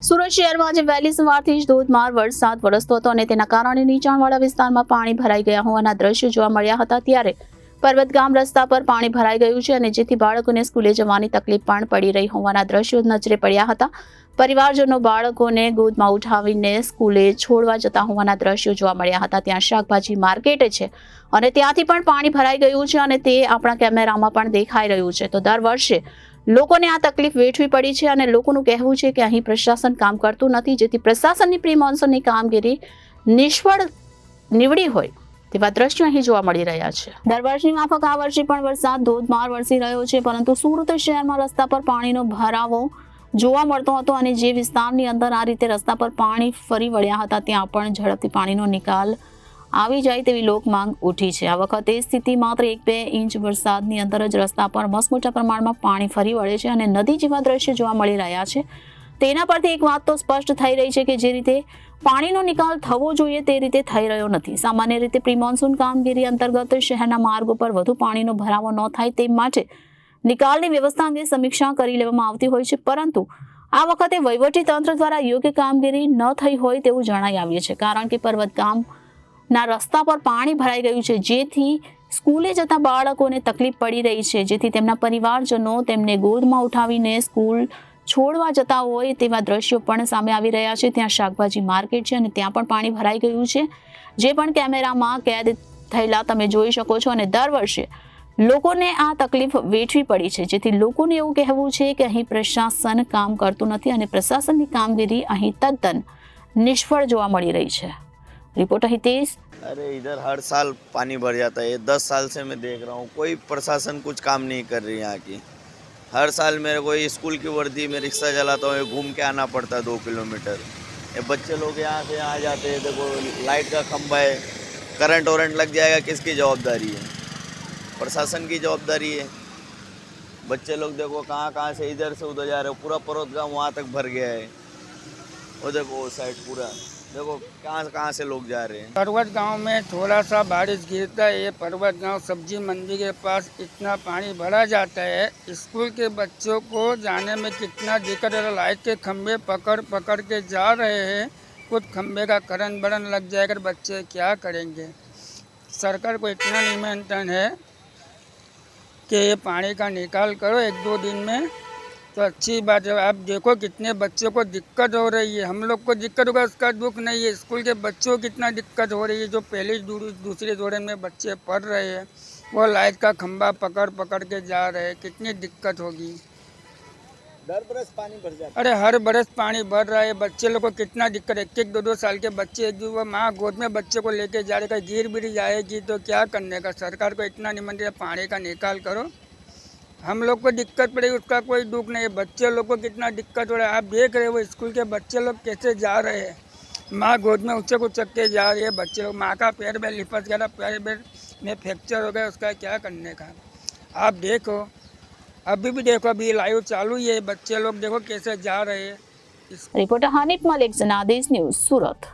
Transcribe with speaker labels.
Speaker 1: સુરત શહેરમાં આજે વહેલી સવારથી જ ધોધમાર વરસાદ વરસતો હતો અને તેના કારણે નીચાણવાળા વિસ્તારમાં પાણી ભરાઈ ગયા હોવાના દ્રશ્યો જોવા મળ્યા હતા। ત્યારે પર્વતગામ રસ્તા પર પાણી ભરાઈ ગયું છે અને જેથી બાળકોને સ્કૂલે જવાની તકલીફ પણ પડી રહી હોવાના દ્રશ્યો નજરે પડ્યા હતા। પરિવારજનો બાળકોને ગોદમાં ઉઠાવીને સ્કૂલે છોડવા જતા હોવાના દ્રશ્યો જોવા મળ્યા હતા। ત્યાં શાકભાજી માર્કેટ છે અને ત્યાંથી પણ પાણી ભરાઈ ગયું છે અને તે આપણા કેમેરામાં પણ દેખાઈ રહ્યું છે। તો દર વર્ષે લોકોને આ તકલીફ વેઠવી પડી છે અને લોકોનું કહેવું છે કે અહીં પ્રશાસન કામ કરતું નથી, જેથી પ્રશાસનની પ્રી મોન્સૂનની કામગીરી નિષ્ફળ નીવડી હોય તેવા દ્રશ્યો અહીં જોવા મળી રહ્યા છે। દર વર્ષની માફક આ વર્ષે પણ વરસાદ ધોધમાર વરસી રહ્યો છે, પરંતુ સુરત શહેરમાં રસ્તા પર પાણીનો ભરાવો જોવા મળતો હતો અને જે વિસ્તારની અંદર આ રીતે રસ્તા પર પાણી ફરી વળ્યા હતા ત્યાં પણ ઝડપથી પાણીનો નિકાલ આવી જાય તેવી લોક માંગ ઉઠી છે। આ વખતે સ્થિતિ માત્ર 1-2 ઇંચ વરસાદની અંદર જ રસ્તા પર મસમોટા પ્રમાણમાં પાણી ફરી વળે છે અને નદી જેવા દ્રશ્યો જોવા મળી રહ્યા છે। તેના પરથી એક વાત તો સ્પષ્ટ થઈ રહી છે કે જે રીતે પાણીનો નિકાલ થવો જોઈએ તે રીતે થઈ રહ્યો નથી। સામાન્ય રીતે પ્રી મોન્સૂન કામગીરી અંતર્ગત શહેરના માર્ગો પર વધુ પાણીનો ભરાવો ન થાય તે માટે નિકાલની વ્યવસ્થા અંગે સમીક્ષા કરી લેવામાં આવતી હોય છે, પરંતુ આ વખતે વહીવટી તંત્ર દ્વારા યોગ્ય કામગીરી ન થઈ હોય તેવું જણાઈ આવ્યું છે, કારણ કે પર્વતગામ ના રસ્તા પર પાણી ભરાઈ ગયું છે, જેથી સ્કૂલે જતા બાળકોને તકલીફ પડી રહી છે, જેથી તેમના પરિવારજનો તેમને ગોદમાં ઉઠાવીને સ્કૂલ છોડવા જતા હોય તેવા દ્રશ્યો પણ સામે આવી રહ્યા છે। ત્યાં શાકભાજી માર્કેટ છે અને ત્યાં પણ પાણી ભરાઈ ગયું છે, જે પણ કેમેરામાં કેદ થયેલા તમે જોઈ શકો છો અને દર વર્ષે લોકોને આ તકલીફ વેઠવી પડી છે, જેથી લોકોને એવું કહેવું છે કે અહીં પ્રશાસન કામ કરતું નથી અને પ્રશાસનની કામગીરી અહીં તદ્દન નિષ્ફળ જોવા મળી રહી છે। रिपोर्टर हितेश।
Speaker 2: अरे इधर हर साल पानी भर जाता है, 10 साल से मैं देख रहा हूँ, कोई प्रशासन कुछ काम नहीं कर रही यहाँ की। हर साल मेरे को ये स्कूल की वर्दी में रिक्शा चलाता हूँ, घूम के आना पड़ता है 2 किलोमीटर। ये बच्चे लोग यहाँ से आ जाते हैं, देखो लाइट का खंभा है, करंट वरंट लग जाएगा, किसकी जवाबदारी है? प्रशासन की जवाबदारी है। बच्चे लोग देखो कहाँ कहाँ से इधर से उधर जा रहे हो, पूरा पर्वतगाम वहाँ तक भर गया है। वो देखो वो साइड पूरा देखो कहाँ से लोग जा रहे हैं।
Speaker 3: पर्वत गांव में थोड़ा सा बारिश गिरता है, ये पर्वत गांव सब्जी मंडी के पास इतना पानी भरा जाता है, स्कूल के बच्चों को जाने में कितना दिक्कत है। लाइट के खंभे पकड़ के जा रहे हैं, कुछ खंभे का करंट बरन लग जाएगा, बच्चे क्या करेंगे? सरकार को इतना निमंत्रण है कि ये पानी का निकाल करो 1-2 दिन में, तो अच्छी बात है। आप देखो कितने बच्चों को दिक्कत हो रही है, हम लोग को दिक्कत होगा उसका दुख नहीं है, स्कूल के बच्चों को कितना दिक्कत हो रही है, जो पहले दूसरे दौरे में बच्चे पढ़ रहे हैं, वो लाइट का खंभा पकड़ के जा रहे हैं, कितनी दिक्कत होगी।
Speaker 2: हर बरस पानी भर जाता है।
Speaker 3: अरे हर बरस पानी भर रहा है, बच्चे लोग को कितना दिक्कत है। 1-2 साल के बच्चे जो माँ गोद में बच्चे को लेके जा रहे, गिर भी जाएगी तो क्या करने का? सरकार को इतना निमंत्रण, पानी का निकाल करो, हम लोग को दिक्कत पड़ेगी उसका कोई दुख नहीं है, बच्चे लोग को कितना दिक्कत हो रहा है। आप देख रहे हो स्कूल के बच्चे लोग कैसे जा रहे हैं, माँ गोद में उचक के जा रही है, बच्चे लोग माँ का पैर में लिपट गया, पैर में फ्रैक्चर हो गया, उसका क्या करने का? आप देखो अभी भी देखो, अभी लाइव चालू ही है, बच्चे लोग देखो कैसे जा रहे हैं।
Speaker 1: रिपोर्टर हानिफ मलिक, जनादेश न्यूज़, सूरत।